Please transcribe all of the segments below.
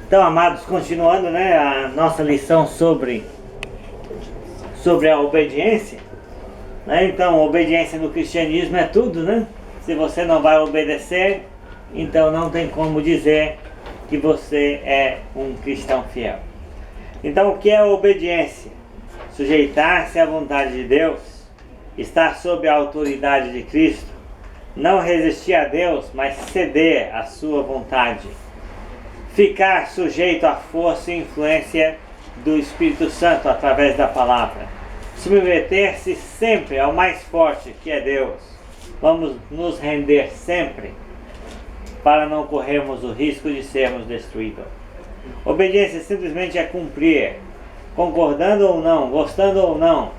Então, amados, continuando, né, a nossa lição sobre a obediência, né? Então, a obediência no cristianismo é tudo, né? Se você não vai obedecer, então não tem como dizer que você é um cristão fiel. Então, o que é a obediência? Sujeitar-se à vontade de Deus, estar sob a autoridade de Cristo, não resistir a Deus, mas ceder à sua vontade. Ficar sujeito à força e influência do Espírito Santo através da palavra. Submeter-se sempre ao mais forte, que é Deus. Vamos nos render sempre para não corrermos o risco de sermos destruídos. Obediência simplesmente é cumprir, concordando ou não, gostando ou não,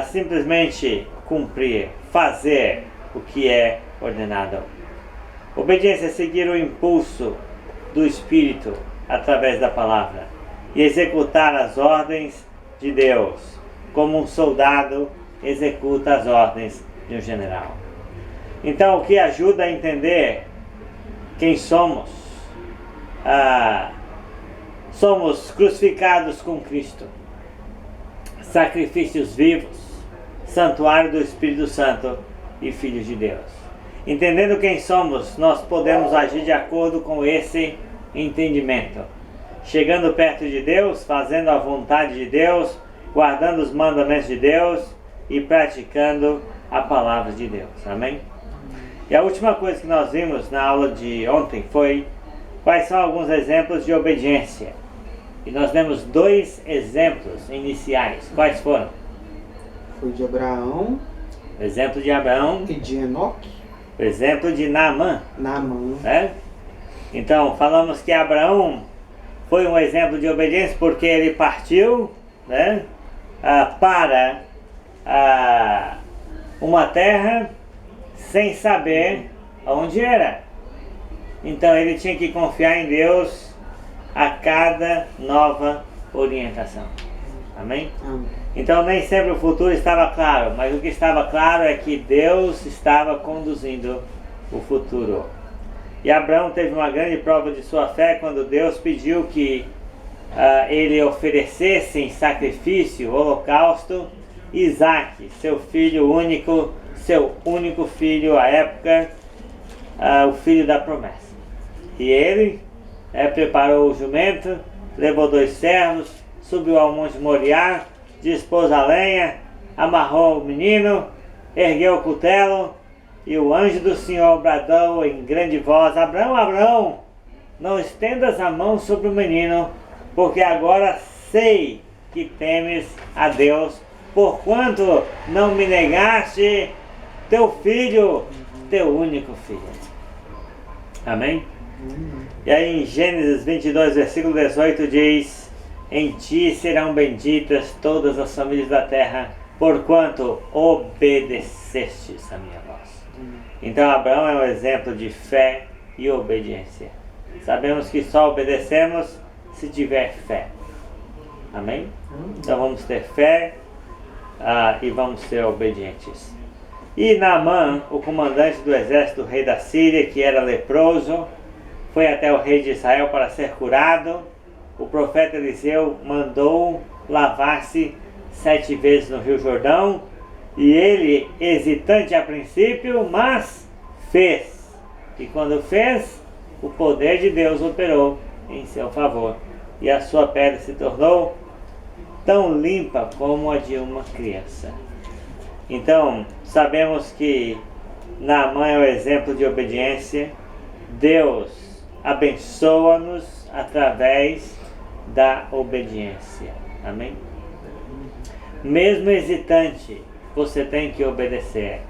simplesmente cumprir, fazer o que é ordenado. Obediência é seguir o impulso do Espírito através da palavra e executar as ordens de Deus, como um soldado executa as ordens de um general. Então, o que ajuda a entender quem somos? Somos crucificados com Cristo, sacrifícios vivos, santuário do Espírito Santo e filhos de Deus. Entendendo quem somos, nós podemos agir de acordo com esse entendimento, chegando perto de Deus, fazendo a vontade de Deus, guardando os mandamentos de Deus e praticando a palavra de Deus. Amém? E a última coisa que nós vimos na aula de ontem foi quais são alguns exemplos de obediência. E nós demos 2 exemplos iniciais. Quais foram? Foi de Abraão. O exemplo de Abraão. E de Enoque. O exemplo de Naamã. Naamã. Então, falamos que Abraão foi um exemplo de obediência porque ele partiu, né, para uma terra sem saber onde era. Então, ele tinha que confiar em Deus a cada nova orientação. Amém? Amém. Então nem sempre o futuro estava claro, mas o que estava claro é que Deus estava conduzindo o futuro. E Abraão teve uma grande prova de sua fé quando Deus pediu que ele oferecesse em sacrifício, holocausto, Isaque, seu único filho à época, o filho da promessa. E ele preparou o jumento, levou 2 servos, subiu ao monte Moriá, dispôs a lenha, amarrou o menino, ergueu o cutelo, e o anjo do Senhor bradou em grande voz: Abraão, Abraão, não estendas a mão sobre o menino, porque agora sei que temes a Deus, porquanto não me negaste teu filho, teu único filho. Amém? E aí em Gênesis 22, versículo 18 diz: em ti serão benditas todas as famílias da terra, porquanto obedecestes a minha voz. Então Abraão é um exemplo de fé e obediência. Sabemos que só obedecemos se tiver fé. Amém? Então vamos ter fé e vamos ser obedientes. E Naamã, o comandante do exército do rei da Síria, que era leproso, foi até o rei de Israel para ser curado. O profeta Eliseu mandou lavar-se 7 vezes no Rio Jordão, e ele, hesitante a princípio, mas fez. E quando fez, o poder de Deus operou em seu favor, e a sua pele se tornou tão limpa como a de uma criança. Então, sabemos que Naamã é o exemplo de obediência. Deus abençoa-nos através da obediência. Amém? Mesmo hesitante, você tem que obedecer.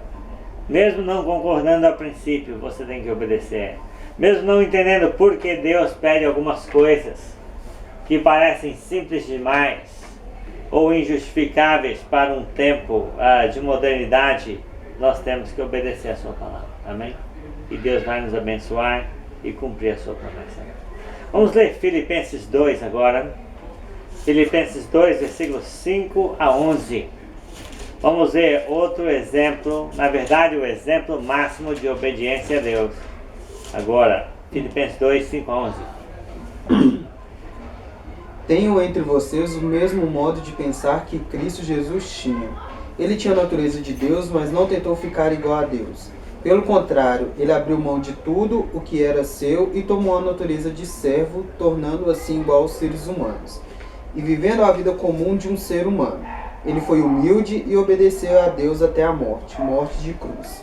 Mesmo não concordando a princípio, você tem que obedecer. Mesmo não entendendo por que Deus pede algumas coisas que parecem simples demais ou injustificáveis para um tempo de modernidade, nós temos que obedecer a sua palavra. Amém? E Deus vai nos abençoar e cumprir a sua promessa. Vamos ler Filipenses 2 agora. Filipenses 2, versículos 5 a 11. Vamos ver outro exemplo, na verdade o exemplo máximo de obediência a Deus. Agora, Filipenses 2, 5 a 11. Tenham entre vocês o mesmo modo de pensar que Cristo Jesus tinha. Ele tinha a natureza de Deus, mas não tentou ficar igual a Deus. Pelo contrário, ele abriu mão de tudo o que era seu e tomou a natureza de servo, tornando-o assim igual aos seres humanos. E vivendo a vida comum de um ser humano, ele foi humilde e obedeceu a Deus até a morte, morte de cruz.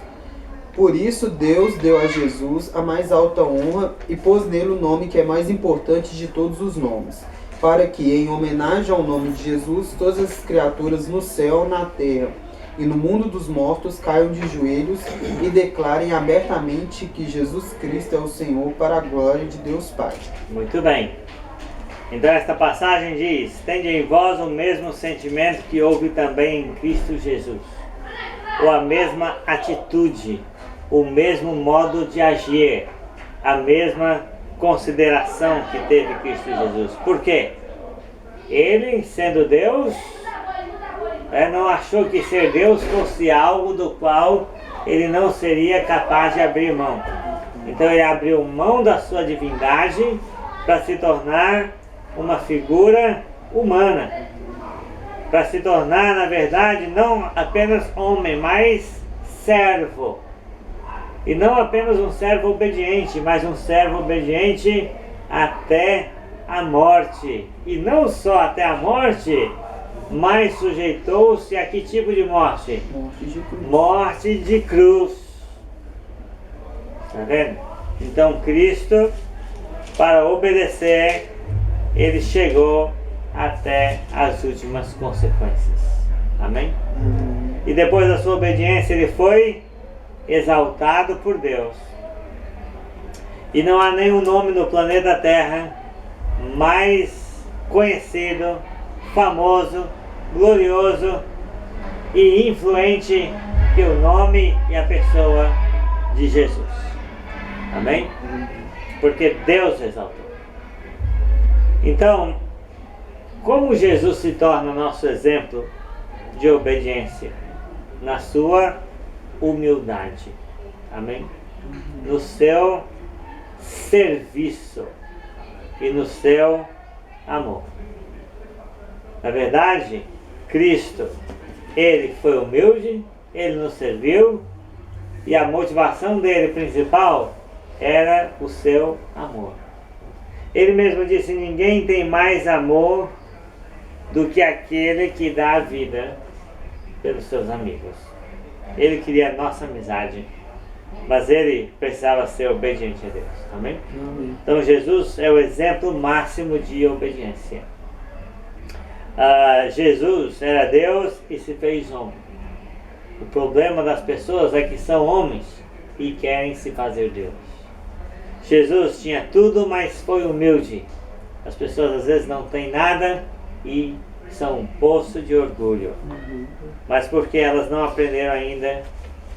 Por isso Deus deu a Jesus a mais alta honra e pôs nele o nome que é mais importante de todos os nomes, para que, em homenagem ao nome de Jesus, todas as criaturas no céu, na terra e no mundo dos mortos caiam de joelhos e declarem abertamente que Jesus Cristo é o Senhor, para a glória de Deus Pai. Muito bem. Então esta passagem diz: tende em vós o mesmo sentimento que houve também em Cristo Jesus, ou a mesma atitude, o mesmo modo de agir, a mesma consideração que teve Cristo Jesus. Por quê? Ele, sendo Deus, não achou que ser Deus fosse algo do qual ele não seria capaz de abrir mão. Então ele abriu mão da sua divindade para se tornar uma figura humana, para se tornar, na verdade, não apenas homem, mas servo. E não apenas um servo obediente, mas um servo obediente até a morte. E não só até a morte, mas sujeitou-se a que tipo de morte? Morte de cruz. Morte de cruz. Está vendo? Então Cristo, para obedecer, ele chegou até as últimas consequências. Amém? E depois da sua obediência, ele foi exaltado por Deus. E não há nenhum nome no planeta Terra mais conhecido, famoso, glorioso e influente que o nome e a pessoa de Jesus. Amém? Porque Deus exaltou. Então, como Jesus se torna nosso exemplo de obediência? Na sua humildade. Amém? No seu serviço e no seu amor. Na verdade, Cristo, ele foi humilde, ele nos serviu e a motivação dele principal era o seu amor. Ele mesmo disse: ninguém tem mais amor do que aquele que dá a vida pelos seus amigos. Ele queria a nossa amizade, mas ele precisava ser obediente a Deus. Amém? Então Jesus é o exemplo máximo de obediência. Jesus era Deus e se fez homem. O problema das pessoas é que são homens e querem se fazer Deus. Jesus tinha tudo, mas foi humilde. As pessoas às vezes não têm nada e são um poço de orgulho. Mas porque elas não aprenderam ainda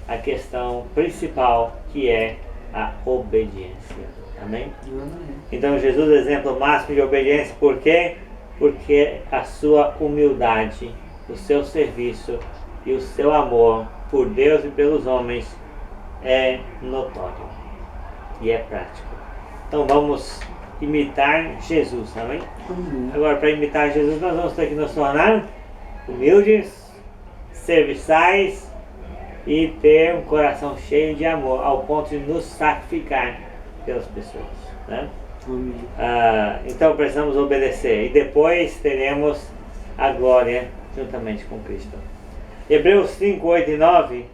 a questão principal, que é a obediência. Amém? Então Jesus é o exemplo máximo de obediência. Por quê? Porque a sua humildade, o seu serviço e o seu amor por Deus e pelos homens é notório e é prático. Então vamos imitar Jesus, amém? Agora, para imitar Jesus, nós vamos ter que nos tornar humildes, serviçais e ter um coração cheio de amor, ao ponto de nos sacrificar pelas pessoas, né? Então precisamos obedecer e depois teremos a glória juntamente com Cristo. Hebreus 5, 8 e 9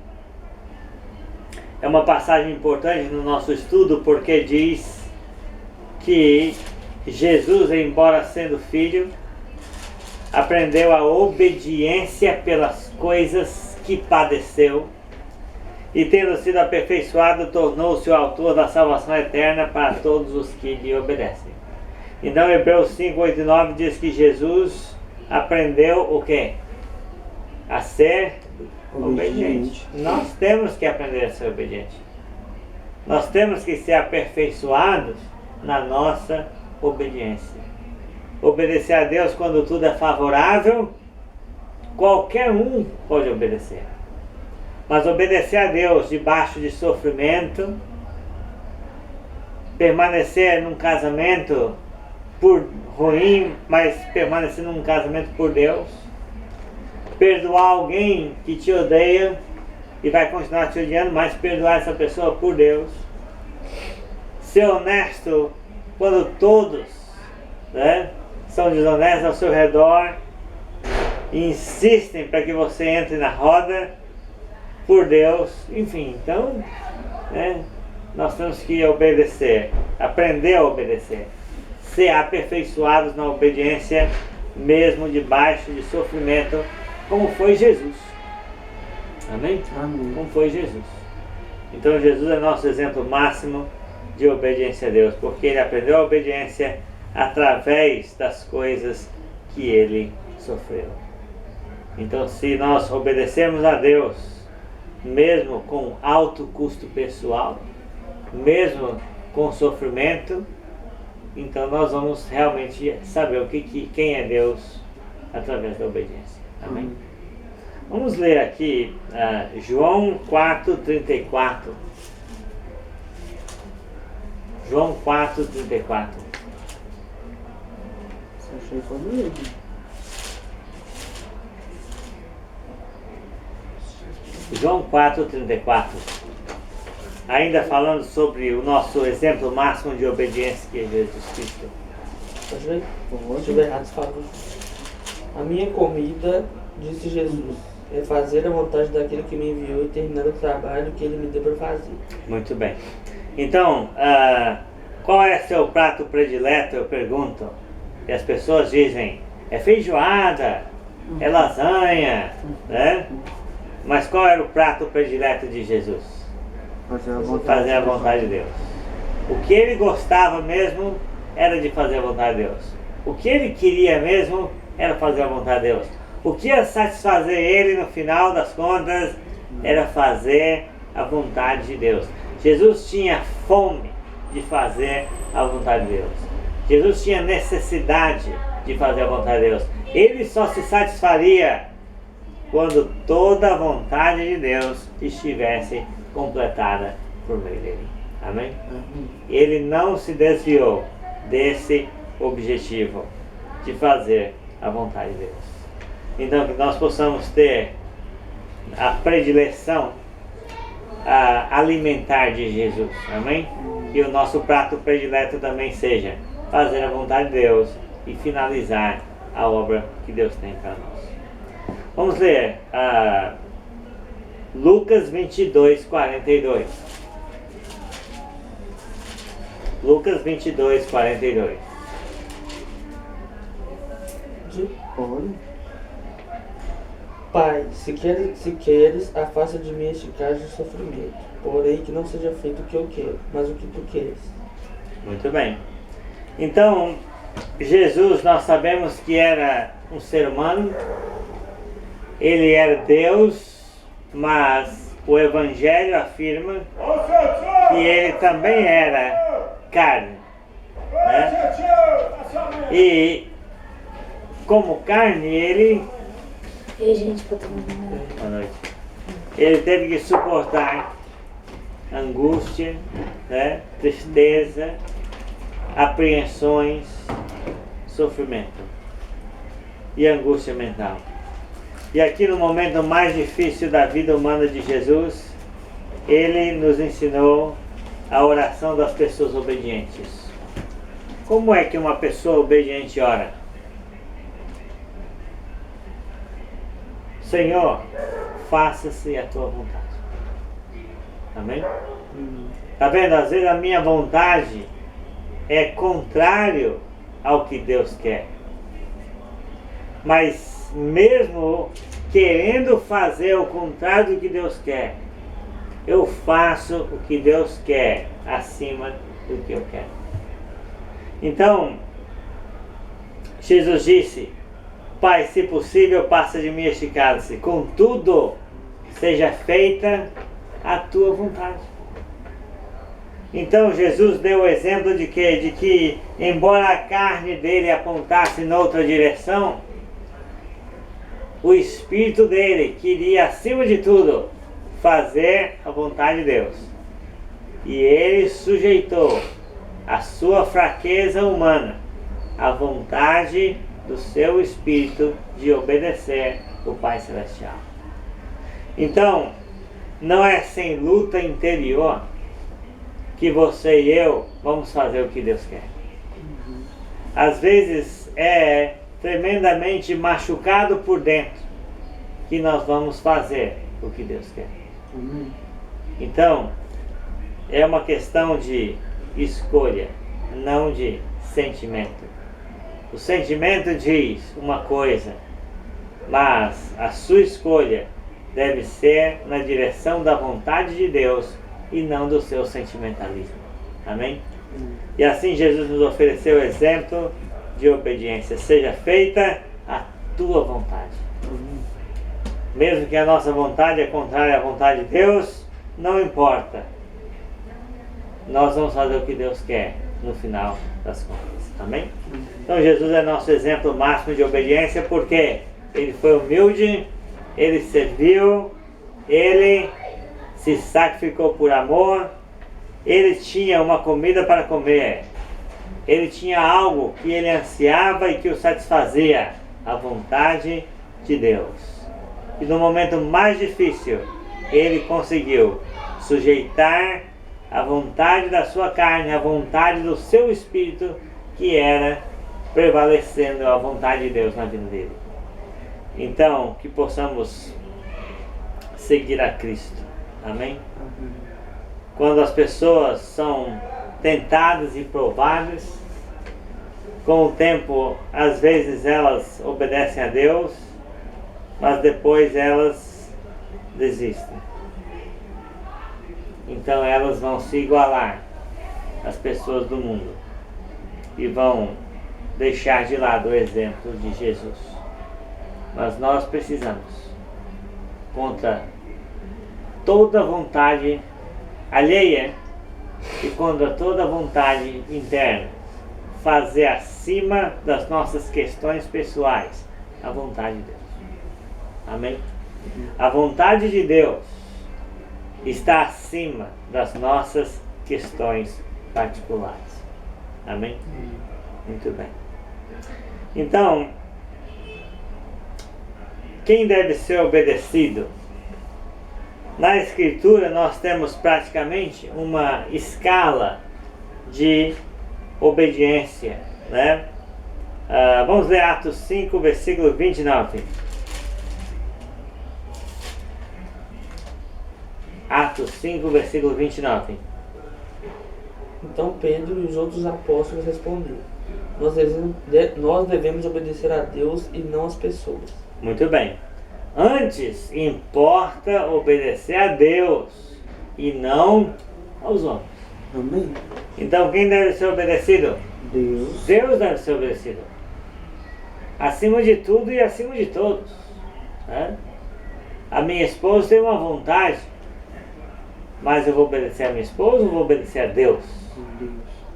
é uma passagem importante no nosso estudo, porque diz que Jesus, embora sendo filho, aprendeu a obediência pelas coisas que padeceu e, tendo sido aperfeiçoado, tornou-se o autor da salvação eterna para todos os que lhe obedecem. Então Hebreus 5, 8 e 9 diz que Jesus aprendeu o quê? A ser obediente. Nós temos que aprender a ser obediente. Nós temos que ser aperfeiçoados na nossa obediência. Obedecer a Deus quando tudo é favorável, qualquer um pode obedecer. Mas obedecer a Deus debaixo de sofrimento, permanecer num casamento por ruim, mas permanecer num casamento por Deus. Perdoar alguém que te odeia e vai continuar te odiando, mas perdoar essa pessoa por Deus. Ser honesto quando todos, né, são desonestos ao seu redor e insistem para que você entre na roda por Deus. Enfim, então, né, nós temos que obedecer, aprender a obedecer, ser aperfeiçoados na obediência, mesmo debaixo de sofrimento, como foi Jesus. Amém? Amém. Como foi Jesus. Então Jesus é nosso exemplo máximo de obediência a Deus, porque ele aprendeu a obediência através das coisas que ele sofreu. Então, se nós obedecermos a Deus, mesmo com alto custo pessoal, mesmo com sofrimento, então nós vamos realmente saber quem é Deus através da obediência. Amém? Vamos ler aqui João 4:34. João 4:34. Você achou comigo? João 4:34. Ainda falando sobre o nosso exemplo máximo de obediência, que é Jesus Cristo. Pode ver? Se estiver errado, você fala. A minha comida, disse Jesus, é fazer a vontade daquele que me enviou e terminar o trabalho que ele me deu para fazer. Muito bem. Então, qual é seu prato predileto? Eu pergunto. E as pessoas dizem, é feijoada, é lasanha, né? Mas qual era o prato predileto de Jesus? Fazer a vontade de Deus. O que ele gostava mesmo era de fazer a vontade de Deus. O que ele queria mesmo era fazer a vontade de Deus. O que ia satisfazer ele no final das contas era fazer a vontade de Deus. Jesus tinha fome de fazer a vontade de Deus. Jesus tinha necessidade de fazer a vontade de Deus. Ele só se satisfaria quando toda a vontade de Deus estivesse completada por meio dele. Amém? Ele não se desviou desse objetivo de fazer a vontade de Deus. Então, que nós possamos ter a predileção alimentar de Jesus. Amém? E o nosso prato predileto também seja fazer a vontade de Deus e finalizar a obra que Deus tem para nós. Vamos ler Lucas 22:42. Lucas 22:42. Pode. Pai, se queres, afasta de mim este caso de sofrimento. Porém, que não seja feito o que eu quero, mas o que tu queres. Muito bem. Então, Jesus, nós sabemos que era um ser humano, ele era Deus, mas o Evangelho afirma que ele também era carne, né? E como carne, ele... E gente, pra tomar uma... Boa noite. Ele teve que suportar angústia, né? Tristeza, apreensões, sofrimento e angústia mental. E aqui no momento mais difícil da vida humana de Jesus, ele nos ensinou a oração das pessoas obedientes. Como é que uma pessoa obediente ora? Senhor, faça-se a tua vontade. Amém? Tá vendo? Às vezes a minha vontade é contrário ao que Deus quer. Mas mesmo querendo fazer o contrário do que Deus quer, eu faço o que Deus quer acima do que eu quero. Então, Jesus disse, Pai, se possível, passa de mim este cálice. Contudo, seja feita a tua vontade. Então Jesus deu o exemplo de que embora a carne dele apontasse noutra direção, o Espírito dele queria, acima de tudo, fazer a vontade de Deus. E ele sujeitou a sua fraqueza humana, a vontade do seu espírito de obedecer o Pai Celestial. Então, não é sem luta interior que você e eu vamos fazer o que Deus quer. Às vezes é tremendamente machucado por dentro que nós vamos fazer o que Deus quer. Então, é uma questão de escolha, não de sentimento. O sentimento diz uma coisa, mas a sua escolha deve ser na direção da vontade de Deus e não do seu sentimentalismo. Amém? E assim Jesus nos ofereceu o exemplo de obediência. Seja feita a tua vontade. Mesmo que a nossa vontade é contrária à vontade de Deus, não importa. Nós vamos fazer o que Deus quer no final das contas. Amém? Então Jesus é nosso exemplo máximo de obediência, porque Ele foi humilde, Ele serviu, Ele se sacrificou por amor, Ele tinha uma comida para comer, Ele tinha algo que Ele ansiava e que o satisfazia, a vontade de Deus. E no momento mais difícil, Ele conseguiu sujeitar a vontade da sua carne, a vontade do seu espírito, que era prevalecendo a vontade de Deus na vida dele. Então, que possamos seguir a Cristo. Amém? Quando as pessoas são tentadas e provadas, com o tempo, às vezes elas obedecem a Deus, mas depois elas desistem. Então elas vão se igualar às pessoas do mundo e vão deixar de lado o exemplo de Jesus. Mas nós precisamos, contra toda vontade alheia e contra toda vontade interna, fazer acima das nossas questões pessoais a vontade de Deus. Amém? A vontade de Deus está acima das nossas questões particulares. Amém? Muito bem. Então, quem deve ser obedecido? Na Escritura nós temos praticamente uma escala de obediência, né? Vamos ler Atos 5, versículo 29. Atos 5, versículo 29. Então Pedro e os outros apóstolos responderam: nós devemos obedecer a Deus e não às pessoas. Muito bem. Antes importa obedecer a Deus e não aos homens. Amém? Então quem deve ser obedecido? Deus. Deus deve ser obedecido. Acima de tudo e acima de todos, né? A minha esposa tem uma vontade, mas eu vou obedecer a minha esposa ou vou obedecer a Deus?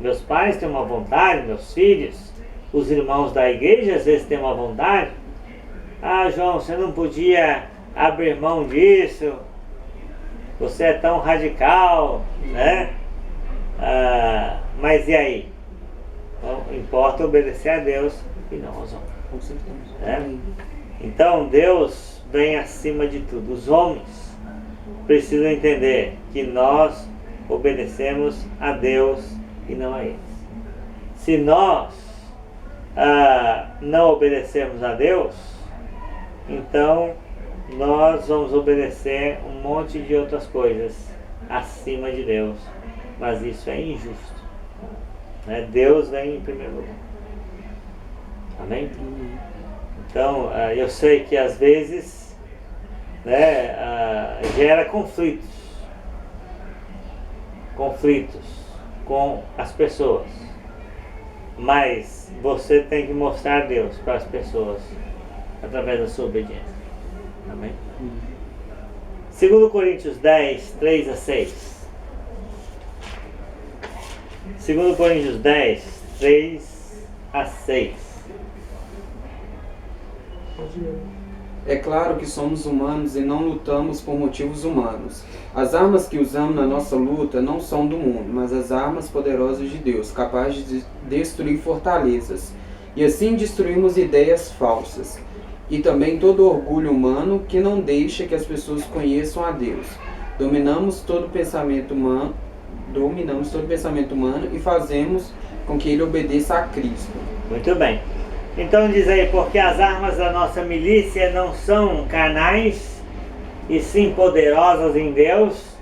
Meus pais têm uma vontade, meus filhos, os irmãos da igreja às vezes têm uma vontade. Ah, João, você não podia abrir mão disso, você é tão radical, né? Mas e aí? Então, importa obedecer a Deus e não aos homens. Com certeza. Né? Então Deus vem acima de tudo. Os homens precisam entender que nós obedecemos a Deus e não a eles. Se nós não obedecermos a Deus, então nós vamos obedecer um monte de outras coisas acima de Deus, mas isso é injusto, né? Deus vem em primeiro lugar. Amém? Então eu sei que às vezes, né, gera conflitos com as pessoas, mas você tem que mostrar Deus para as pessoas através da sua obediência. Amém? 2 Coríntios 10, 3 a 6. 2 Coríntios 10, 3 a 6. É claro que somos humanos e não lutamos por motivos humanos. As armas que usamos na nossa luta não são do mundo, mas as armas poderosas de Deus, capazes de destruir fortalezas. E assim destruímos ideias falsas e também todo orgulho humano que não deixa que as pessoas conheçam a Deus. Dominamos todo pensamento humano e fazemos com que ele obedeça a Cristo. Muito bem. Então diz aí, porque as armas da nossa milícia não são carnais, e sim poderosas em Deus,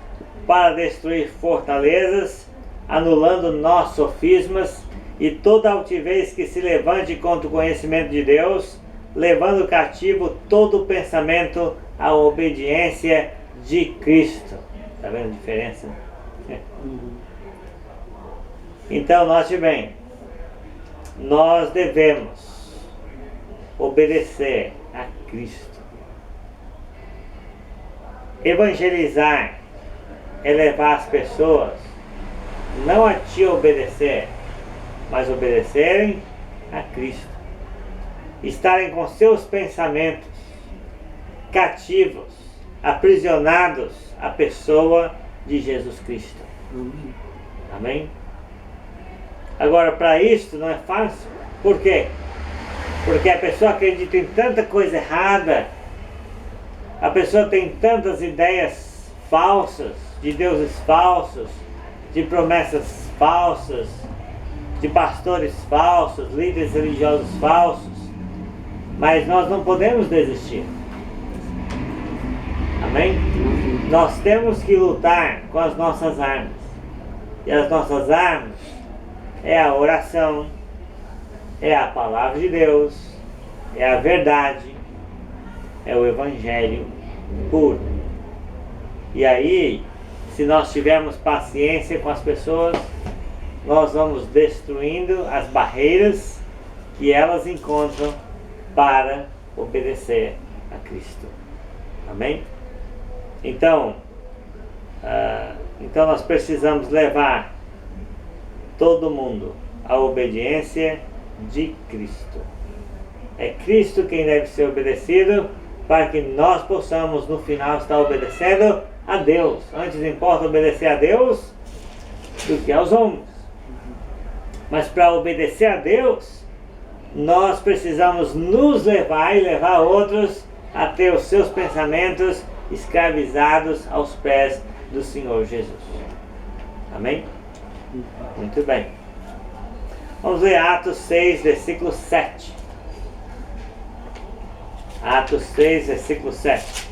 para destruir fortalezas, anulando nossos sofismas e toda altivez que se levante contra o conhecimento de Deus, levando cativo todo o pensamento à obediência de Cristo. Está vendo a diferença? Então, note bem, nós devemos obedecer a Cristo. Evangelizar é levar as pessoas não a te obedecer, mas obedecerem a Cristo. Estarem com seus pensamentos cativos, aprisionados à pessoa de Jesus Cristo. Amém? Agora, para isto não é fácil. Por quê? Porque a pessoa acredita em tanta coisa errada, a pessoa tem tantas ideias falsas, de deuses falsos, de promessas falsas, de pastores falsos, líderes religiosos falsos, mas nós não podemos desistir. Amém? Nós temos que lutar com as nossas armas. E as nossas armas é a oração, é a palavra de Deus, é a verdade, é o Evangelho puro. E aí, se nós tivermos paciência com as pessoas, nós vamos destruindo as barreiras que elas encontram para obedecer a Cristo. Amém? Então nós precisamos levar todo mundo à obediência de Cristo. É Cristo quem deve ser obedecido, para que nós possamos no final estar obedecendo a Deus. Antes importa obedecer a Deus do que aos homens. Mas para obedecer a Deus, nós precisamos nos levar e levar outros a ter os seus pensamentos escravizados aos pés do Senhor Jesus. Amém? Muito bem. Vamos ler Atos 6, versículo 7. Atos 6, versículo 7.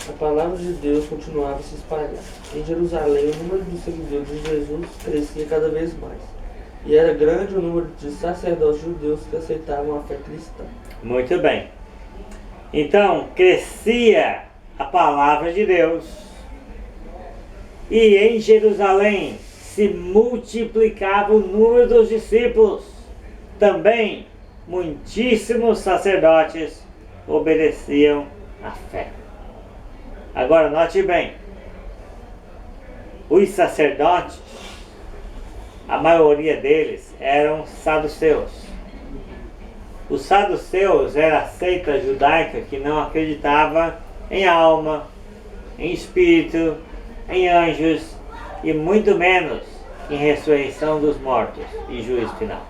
A palavra de Deus continuava a se espalhar. Em Jerusalém, o número dos seguidores de Jesus crescia cada vez mais. E era grande o número de sacerdotes judeus que aceitavam a fé cristã. Muito bem. Então, crescia a palavra de Deus. E em Jerusalém se multiplicava o número dos discípulos. Também muitíssimos sacerdotes obedeciam à fé. Agora, note bem. Os sacerdotes, a maioria deles eram saduceus. Os saduceus era a seita judaica que não acreditava em alma, em espírito, em anjos e muito menos em ressurreição dos mortos e juízo final.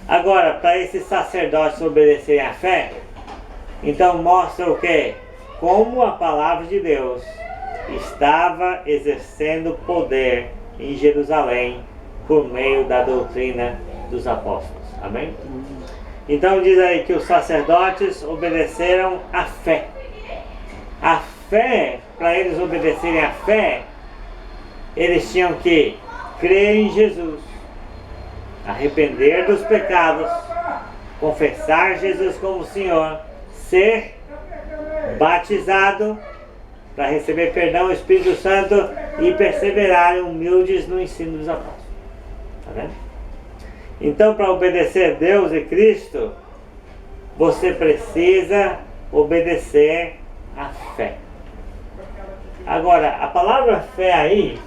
Agora, para esses sacerdotes obedecerem à fé, então mostra o quê? Como a palavra de Deus estava exercendo poder em Jerusalém por meio da doutrina dos apóstolos. Amém? Então diz aí que os sacerdotes obedeceram à fé. A fé, para eles obedecerem à fé, eles tinham que crer em Jesus, arrepender dos pecados, confessar Jesus como Senhor, ser batizado para receber perdão do Espírito Santo e perseverarem humildes no ensino dos apóstolos. Tá vendo? Então, para obedecer a Deus e Cristo, você precisa obedecer à fé. Agora, a palavra fé aí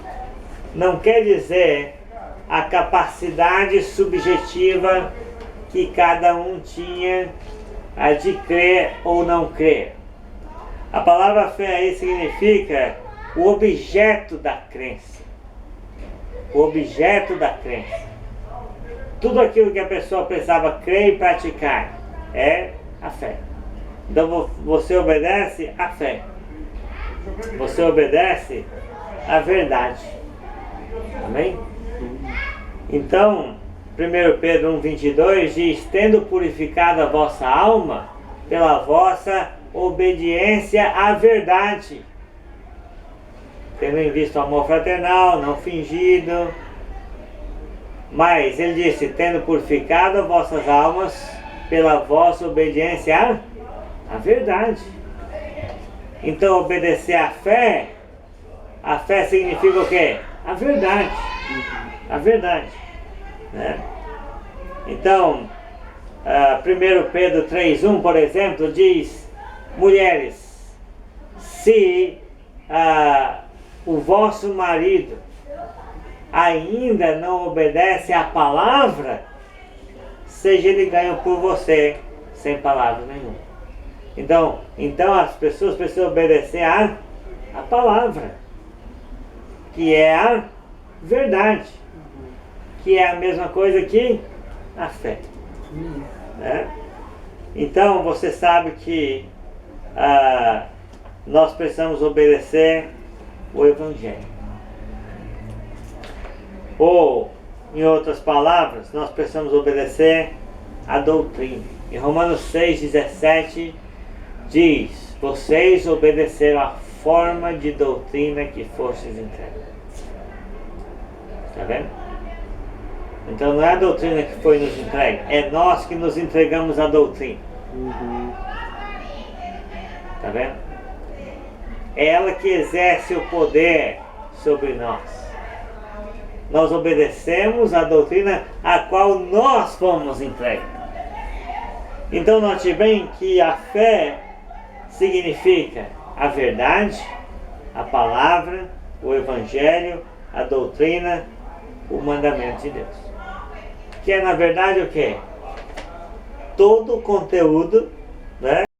não quer dizer a capacidade subjetiva que cada um tinha de crer ou não crer. A palavra fé aí significa o objeto da crença. O objeto da crença. tudo aquilo que a pessoa precisava crer e praticar é a fé. Então você obedece à fé. Você obedece à verdade. Amém? Então, 1 Pedro 1,22 diz: tendo purificado a vossa alma pela vossa obediência à verdade, tendo em vista o amor fraternal, não fingido. Mas ele disse: tendo purificado as vossas almas pela vossa obediência à verdade. Então, obedecer à fé, a fé significa o quê? A verdade. A verdade, né? Então, 1 Pedro 3,1, por exemplo, diz: mulheres, se o vosso marido ainda não obedece à palavra, seja ele ganho por você, sem palavra nenhuma. Então as pessoas precisam obedecer à palavra, que é a verdade, que é a mesma coisa que a fé, né? Então você sabe que nós precisamos obedecer o Evangelho. Ou, em outras palavras, nós precisamos obedecer a doutrina. Em Romanos 6,17 diz: vocês obedeceram a forma de doutrina que fostes entregues. Está vendo? Então não é a doutrina que foi nos entregue, é nós que nos entregamos à doutrina. Está vendo? É ela que exerce o poder sobre nós. Nós obedecemos a doutrina a qual nós fomos entregues. Então note bem que a fé significa a verdade, a palavra, o Evangelho, a doutrina, o mandamento de Deus. Que é na verdade o quê? Todo o conteúdo, né,